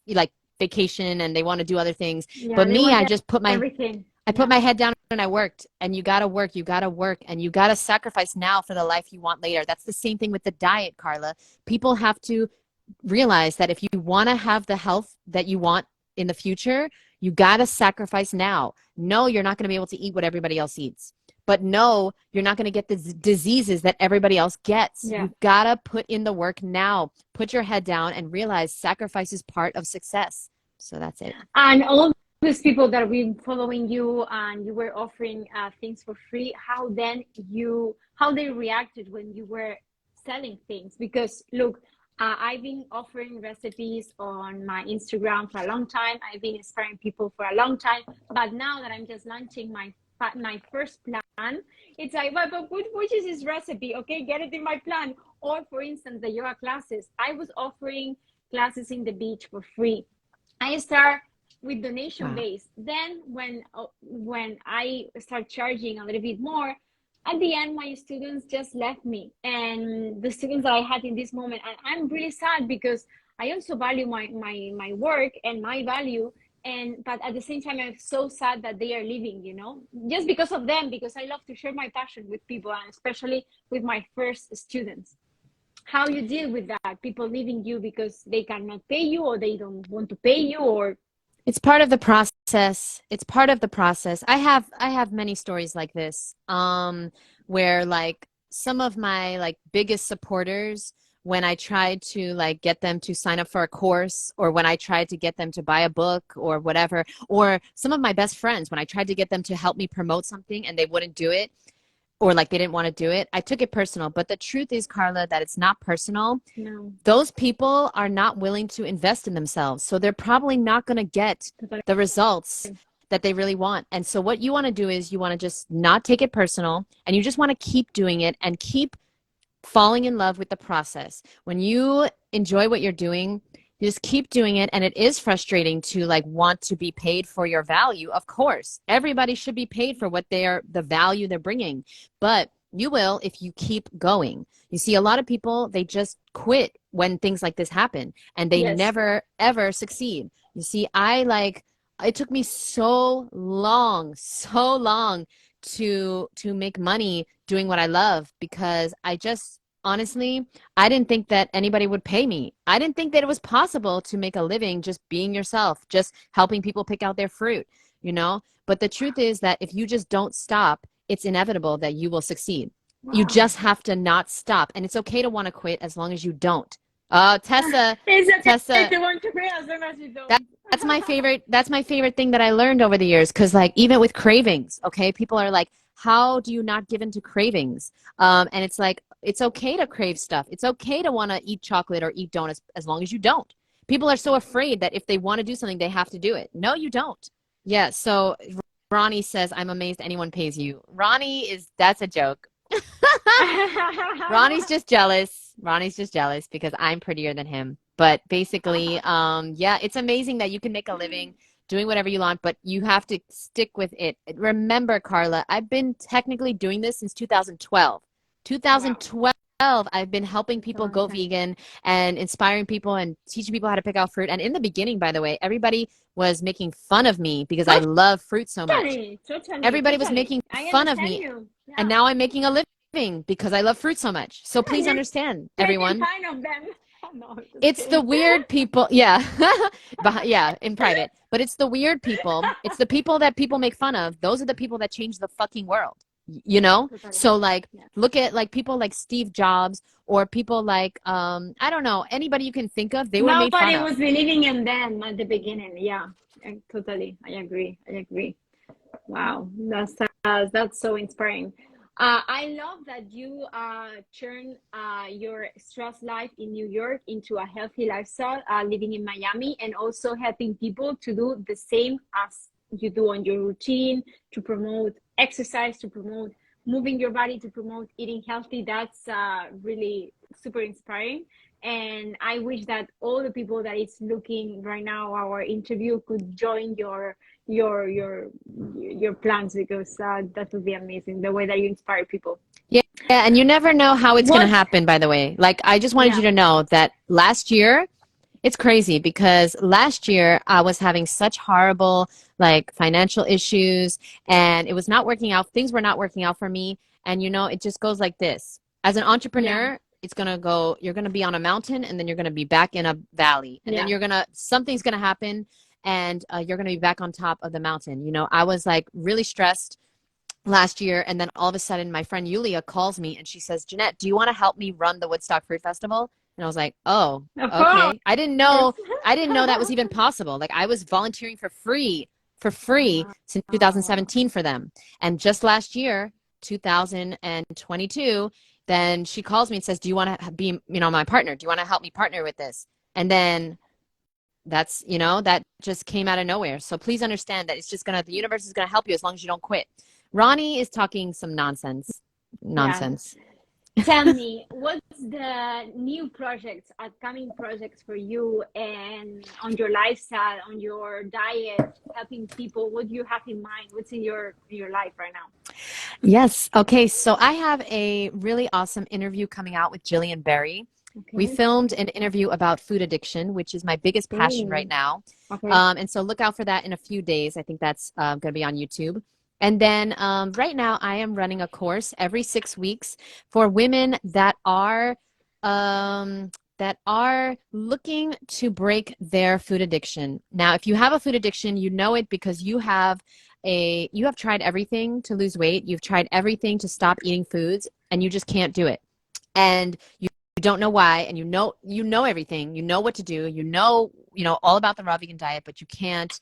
like vacation, and they want to do other things. Yeah. But They me, want everything. I put Yeah. my head down and I worked. And you got to work, and you got to sacrifice now for the life you want later. That's the same thing with the diet, Carla. People have to realize that if you want to have the health that you want in the future, you got to sacrifice now. No, you're not going to be able to eat what everybody else eats. But no, you're not going to get the diseases that everybody else gets. Yeah. You've got to put in the work now. Put your head down and realize sacrifice is part of success. So that's it. And all these people that have been following you and you were offering things for free, how they reacted when you were selling things? Because look, I've been offering recipes on my Instagram for a long time. I've been inspiring people for a long time. But now that I'm just launching my first plan, it's like, but which is this recipe? Okay, get it in my plan. Or for instance, the yoga classes. I was offering classes in the beach for free. I start with donation Wow. based. Then when I start charging a little bit more, at the end my students just left me, and the students that I had in this moment, and I'm really sad because I also value my work and my value, and but at the same time I'm so sad that they are leaving, just because of them, because I love to share my passion with people, and especially with my first students. How you deal with that, people leaving you because they cannot pay you or they don't want to pay you, or It's part of the process. It's part of the process. I have many stories like this, where, like, some of my, like, biggest supporters, when I tried to, like, get them to sign up for a course, or when I tried to get them to buy a book or whatever, or some of my best friends, when I tried to get them to help me promote something and they wouldn't do it, or like they didn't want to do it, I took it personal. But the truth is, Carla, that it's not personal. No. Those people are not willing to invest in themselves. So they're probably not going to get the results that they really want. And so what you want to do is you want to just not take it personal, and you just want to keep doing it and keep falling in love with the process. When you enjoy what you're doing, you just keep doing it. And it is frustrating to like want to be paid for your value. Of course, everybody should be paid for what the value they're bringing, but you will if you keep going. You see, a lot of people, they just quit when things like this happen, and they Yes. never ever succeed. You see, it took me so long to make money doing what I love, because I just honestly, I didn't think that anybody would pay me. I didn't think that it was possible to make a living just being yourself, just helping people pick out their fruit, you know? But the truth is that if you just don't stop, it's inevitable that you will succeed. Wow. You just have to not stop. And it's okay to want to quit as long as you don't. Tessa, It's okay Tessa, to want to quit as long as you don't. that's my favorite. That's my favorite thing that I learned over the years. Cause like even with cravings, okay, people are like, how do you not give in to cravings? And it's like, it's okay to crave stuff. It's okay to want to eat chocolate or eat donuts as long as you don't. People are so afraid that if they want to do something, they have to do it. No, you don't. Yeah. So Ronnie says, I'm amazed anyone pays you. That's a joke. Ronnie's just jealous. Ronnie's just jealous because I'm prettier than him. But basically, yeah, it's amazing that you can make a living doing whatever you want, but you have to stick with it. Remember, Carla, I've been technically doing this since 2012. 2012, I've been helping people go vegan and inspiring people and teaching people how to pick out fruit. And in the beginning, by the way, everybody was making fun of me because I love fruit so much. Everybody was making fun of me. Yeah. And now I'm making a living because I love fruit so much. So please understand, everyone. No, it's the weird people. Yeah. Yeah, in private. But it's the weird people. It's the people that people make fun of. Those are the people that change the fucking world. You know? So like, look at like people like Steve Jobs or people like, I don't know, anybody you can think of, they were made fun of. Nobody was believing in them at the beginning. Yeah, totally. I agree. Wow. That's so inspiring. I love that you turn your stress life in New York into a healthy lifestyle, living in Miami, and also helping people to do the same as you do on your routine, to promote exercise, to promote moving your body, to promote eating healthy. That's really super inspiring. And I wish that all the people that is looking right now our interview could join your plans, because that would be amazing, the way that you inspire people. Yeah, and you never know how it's going to happen, by the way. Like, I just wanted you to know that last year, it's crazy because last year I was having such horrible like financial issues, and it was not working out. Things were not working out for me. And you know, it just goes like this. As an entrepreneur, it's going to go, you're going to be on a mountain, and then you're going to be back in a valley, and then something's going to happen, and you're going to be back on top of the mountain. You know, I was like really stressed last year, and then all of a sudden my friend Yulia calls me and she says, Jeanette, do you want to help me run the Woodstock Fruit Festival? And I was like, oh, okay. I didn't know that was even possible. Like, I was volunteering for free since 2017 for them. And just last year, 2022, then she calls me and says, do you want to be, my partner? Do you want to help me partner with this? And then that just came out of nowhere. So please understand that the universe is going to help you as long as you don't quit. Ronnie is talking some nonsense. Tell me, what's the new projects, upcoming projects for you, and on your lifestyle, on your diet, helping people? What do you have in mind? What's in your life right now? Yes. Okay. So I have a really awesome interview coming out with Jillian Berry. Okay. We filmed an interview about food addiction, which is my biggest passion right now. Okay. And so look out for that in a few days. I think that's going to be on YouTube. And then right now I am running a course every 6 weeks for women that are looking to break their food addiction. Now, if you have a food addiction, you know it because you have tried everything to lose weight. You've tried everything to stop eating foods, and you just can't do it. And you don't know why, and you know everything. You know what to do. You know all about the raw vegan diet, but you can't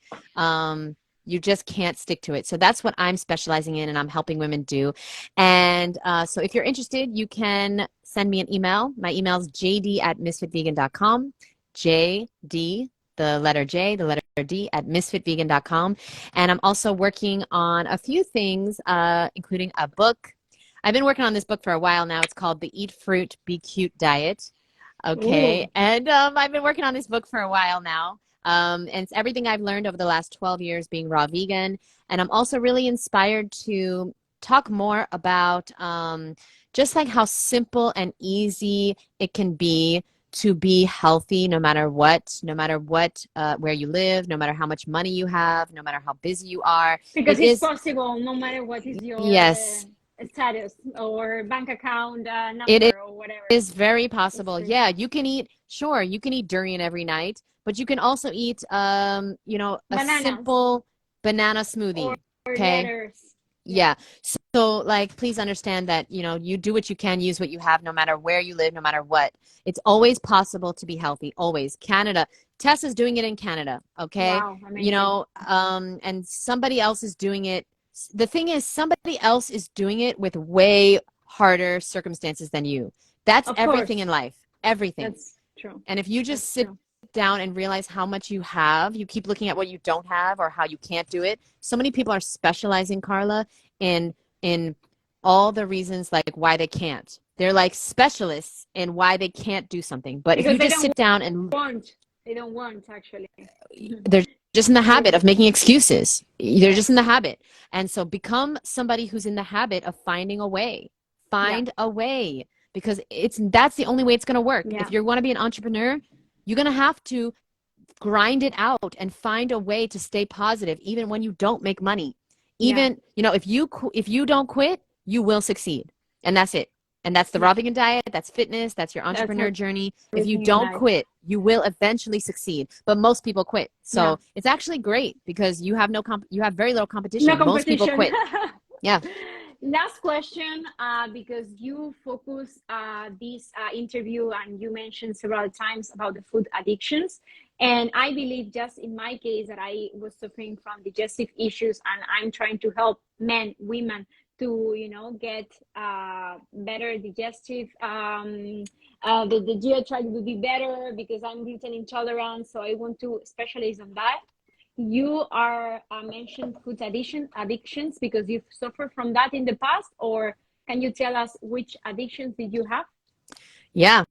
You just can't stick to it. So that's what I'm specializing in and I'm helping women do. And so if you're interested, you can send me an email. My email is jd@misfitvegan.com. JD, the letter J, the letter D at misfitvegan.com. And I'm also working on a few things, including a book. I've been working on this book for a while now. It's called The Eat Fruit, Be Cute Diet. Okay. Ooh. And I've been working on this book for a while now. And it's everything I've learned over the last 12 years being raw vegan. And I'm also really inspired to talk more about just like how simple and easy it can be to be healthy no matter what, where you live, no matter how much money you have, no matter how busy you are. Because It it's is, possible no matter what is your yes, status or bank account it number or whatever. is very It's possible. true. Yeah, you can eat, sure, you can eat durian every night, but you can also eat, a Bananas simple banana or, smoothie. or Okay. letters. Yeah. Yeah. So, like, please understand that, you do what you can, use what you have, no matter where you live, no matter what. It's always possible to be healthy, always. Canada, Tess is doing it in Canada, okay? Wow, amazing. And somebody else is doing it. The thing is, somebody else is doing it with way harder circumstances than you. That's Of everything course, in life, everything. that's true. And if you That's just sit true. down and realize how much you have, you keep looking at what you don't have or how you can't do it. So many people are specializing, Carla, in all the reasons like why they can't. They're like specialists in why they can't do something. But if Because you just sit down and they don't want actually. they're just in the habit Really. of making excuses. They're Yes. just in the habit. And so become somebody who's in the habit of finding a way. Yeah. Find a way because that's the only way it's going to work. Yeah. If you want to be an entrepreneur, you're going to have to grind it out and find a way to stay positive even when you don't make money. Yeah. Even, if you don't quit, you will succeed. And that's it. And that's the Yeah. raw vegan diet, that's fitness, that's your That's entrepreneur journey. If you everything in don't life. quit, you will eventually succeed. But most people quit. Yeah. So it's actually great because you have you have very little No competition. Most people competition. quit. Yeah. Last question, because you focus this interview and you mentioned several times about the food addictions. And I believe just in my case that I was suffering from digestive issues and I'm trying to help men, women to, get better digestive, the GI will be better because I'm gluten intolerant. So I want to specialize on that. You are mentioned food addictions because you've suffered from that in the past, or can you tell us which addictions did you have? Yeah.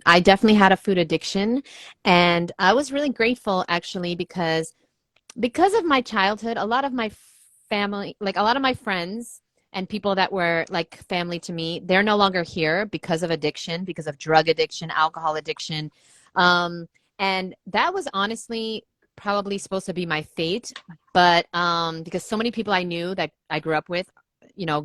I definitely had a food addiction. And I was really grateful actually because of my childhood, a lot of my family, like a lot of my friends and people that were like family to me, they're no longer here because of addiction, because of drug addiction, alcohol addiction. And that was honestly probably supposed to be my fate. But because so many people I knew that I grew up with,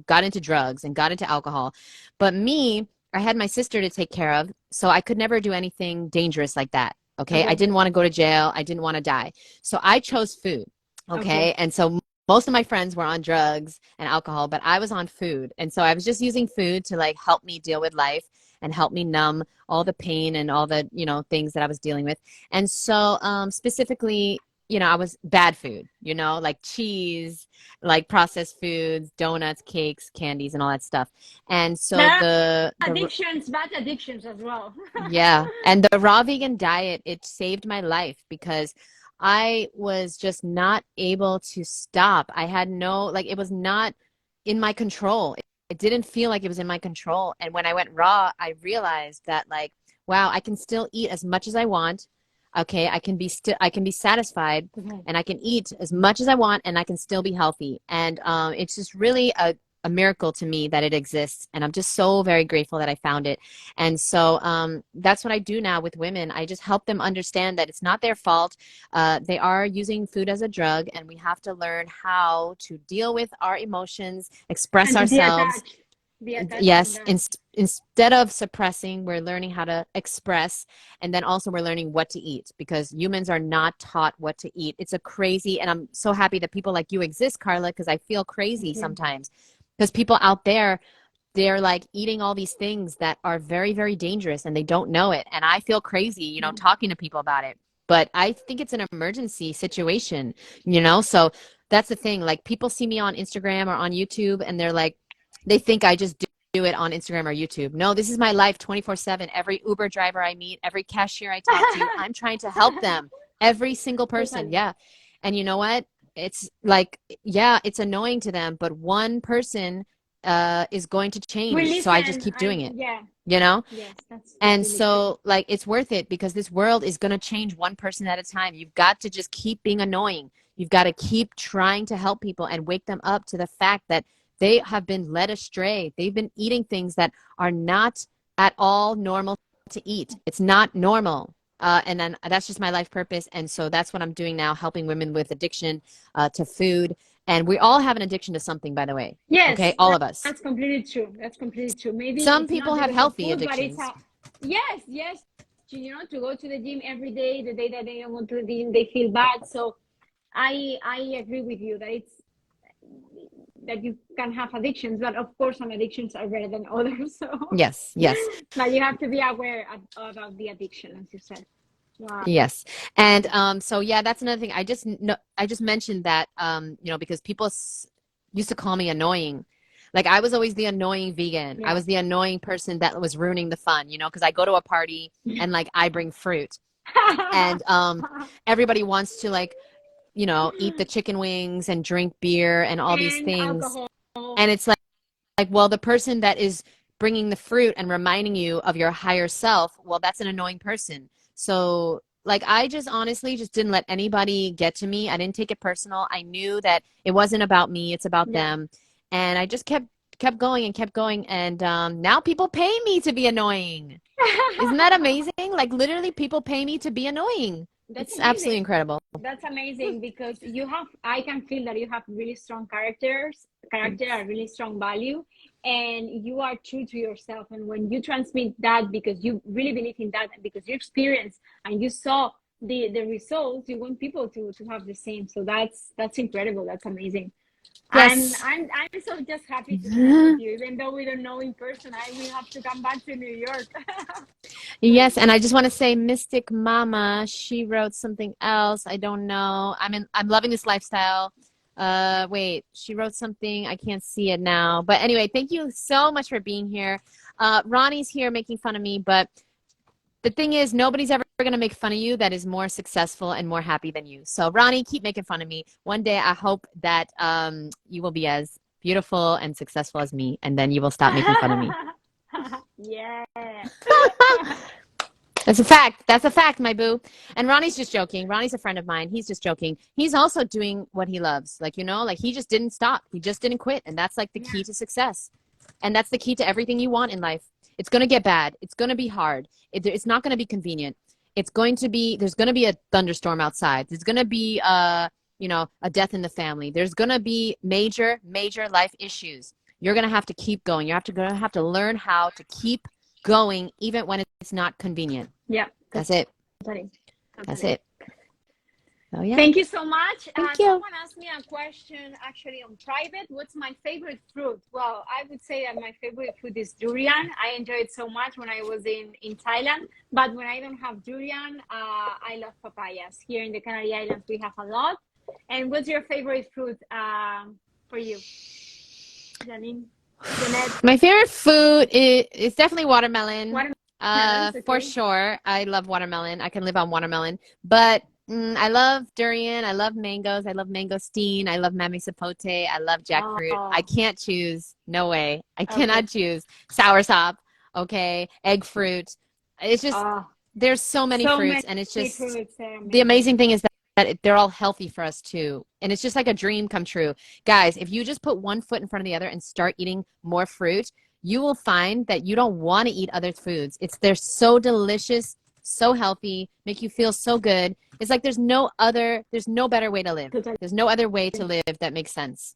got into drugs and got into alcohol. But me, I had my sister to take care of, so I could never do anything dangerous like that. Okay. I Okay. didn't want to go to jail. I didn't want to die. So I chose food. Okay. Okay. And so most of my friends were on drugs and alcohol, but I was on food. And so I was just using food to like help me deal with life and help me numb all the pain and all the, things that I was dealing with. And so specifically, I was bad food, like cheese, like processed foods, donuts, cakes, candies, and all that stuff. And so Bad the addictions, bad addictions as well. yeah. And the raw vegan diet, it saved my life because I was just not able to stop. I had like, it was not in my control. It didn't feel like it was in my control. And when I went raw, I realized that, like, wow, I can still eat as much as I want. Okay. I can be satisfied and I can eat as much as I want and I can still be healthy. And it's just really a miracle to me that it exists. And I'm just so very grateful that I found it. And so that's what I do now with women. I just help them understand that it's not their fault. They are using food as a drug, and we have to learn how to deal with our emotions, express And to ourselves. detach from Yes, that. instead of suppressing, we're learning how to express, and then also we're learning what to eat because humans are not taught what to eat. It's a crazy, and I'm so happy that people like you exist, Carla, because I feel crazy Thank you. sometimes because people out there, they're like eating all these things that are very, very dangerous and they don't know it. And I feel crazy, talking to people about it. But I think it's an emergency situation, so That's the thing. Like people see me on Instagram or on YouTube and they're like, they think I just do it on Instagram or YouTube. No, this is my life 24/7. Every Uber driver I meet, every cashier I talk to, I'm trying to help them. Every single person. Totally. Yeah. And you know what? It's like, yeah, it's annoying to them, but one person is going to We change. So I just listen. keep doing it, Yeah. you know? Yes, that's And really true. so, like, it's worth it because this world is going to change one person at a time. You've got to just keep being annoying. You've got to keep trying to help people and wake them up to the fact that they have been led astray. They've been eating things that are not at all normal to eat. It's not normal. And then that's just my life purpose. And so that's what I'm doing now, helping women with addiction to food. And we all have an addiction to something, by the way. Okay, Yes, all of us. that's completely true. That's completely true. Maybe Some it's not people have because of healthy food, but it's addictions. a yes, yes. To go to the gym every day, the day that they don't go to the gym, they feel bad. So I agree with you that it's that you can have addictions, but of course some addictions are better than others. So Yes, yes. but you have to be aware about the addiction, as you said. Wow. Yes. And so yeah, that's another thing. I just mentioned that you know, because people used to call me annoying. Like I was always the annoying vegan. I Yeah. was the annoying person that was ruining the fun, you know, because I go to a party and like I bring fruit and everybody wants to like, you know, eat the chicken wings and drink beer and all these And things. alcohol. And it's like, well, the person that is bringing the fruit and reminding you of your higher self, well, that's an annoying person. So, like, I just honestly just didn't let anybody get to me. I didn't take it personal. I knew that it wasn't about me; it's about Yeah. them, and I just kept going and kept going. And now people pay me to be annoying. Isn't that amazing? Like, literally, people pay me to be annoying. That's It's absolutely amazing. incredible. That's amazing because I can feel that you have really strong character, a really strong value, and you are true to yourself. And when you transmit that because you really believe in that, and because you experienced and you saw the results, you want people to have the same. So that's incredible. That's amazing. And Yes. I'm so just happy to connect with you, even though we don't know in person. I will have to come back to New York. Yes, and I just want to say Mystic Mama, she wrote something else. I don't know. I'm loving this lifestyle. Wait, she wrote something. I can't see it now. But anyway, thank you so much for being here. Ronnie's here making fun of me, but the thing is nobody's ever going to make fun of you that is more successful and more happy than you. So Ronnie, keep making fun of me. One day I hope that you will be as beautiful and successful as me, and then you will stop making fun of me. Yeah. That's a fact. That's a fact, my boo. And Ronnie's just joking. Ronnie's a friend of mine. He's just joking. He's also doing what he loves. Like, you know, like he just didn't stop. He just didn't quit. And that's like the Yeah. key to success. And that's the key to everything you want in life. It's going to get bad. It's going to be hard. It's not going to be convenient. There's going to be a thunderstorm outside. There's going to be, you know, a death in the family. There's going to be major, major life issues. You're going to have to keep going. Going to have to learn how to keep going even when it's not convenient. Yeah. That's it. Totally. That's Totally. it. Oh yeah. Thank you so much. Thank you. Someone asked me a question actually on private. What's my favorite fruit? Well, I would say that my favorite fruit is durian. I enjoyed it so much when I was in Thailand. But when I don't have durian, I love papayas. Here in the Canary Islands, we have a lot. And what's your favorite fruit for you, Janine? Jeanette? My favorite food is definitely watermelon. Watermelons, For okay. sure. I love watermelon. I can live on watermelon. But I love durian. I love mangoes. I love mangosteen. I love mamey sapote. I love jackfruit. I Oh, can't choose. No way. I okay. cannot choose. Soursop. Okay. Egg fruit. It's just, Oh, there's so many so fruits. many And it's just, fruits. They're the amazing. amazing thing is that they're all healthy for us too. And it's just like a dream come true. Guys, if you just put one foot in front of the other and start eating more fruit, you will find that you don't want to eat other foods. They're so delicious, so healthy, make you feel so good. It's like there's no better way to live. Totally. There's no other way to live that makes sense.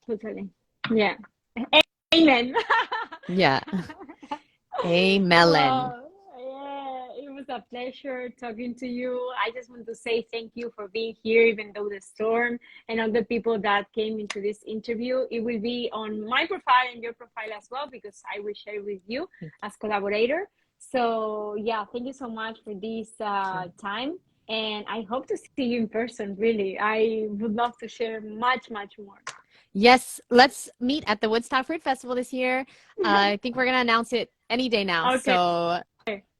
Totally. Yeah. Amen. Yeah. A melon. Well, yeah, it was a pleasure talking to you. I just want to say thank you for being here, even though the storm and all the people that came into this interview. It will be on my profile and your profile as well, because I will share with you as collaborator. So yeah, thank you so much for this time. And I hope to see you in person, really. I would love to share much, much more. Yes, let's meet at the Woodstock Fruit Festival this year. I think we're gonna announce it any day now. Okay. So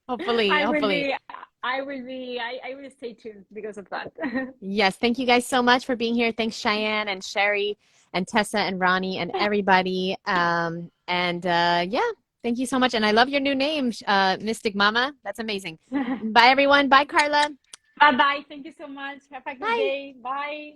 hopefully, I will hopefully. be, I will stay tuned because of that. Yes, thank you guys so much for being here. Thanks, Cheyenne and Sherry and Tessa and Ronnie and everybody. Yeah, thank you so much. And I love your new name, Mystic Mama. That's amazing. Bye, everyone. Bye, Carla. Bye bye. Thank you so much. Have a good Bye. day. Bye.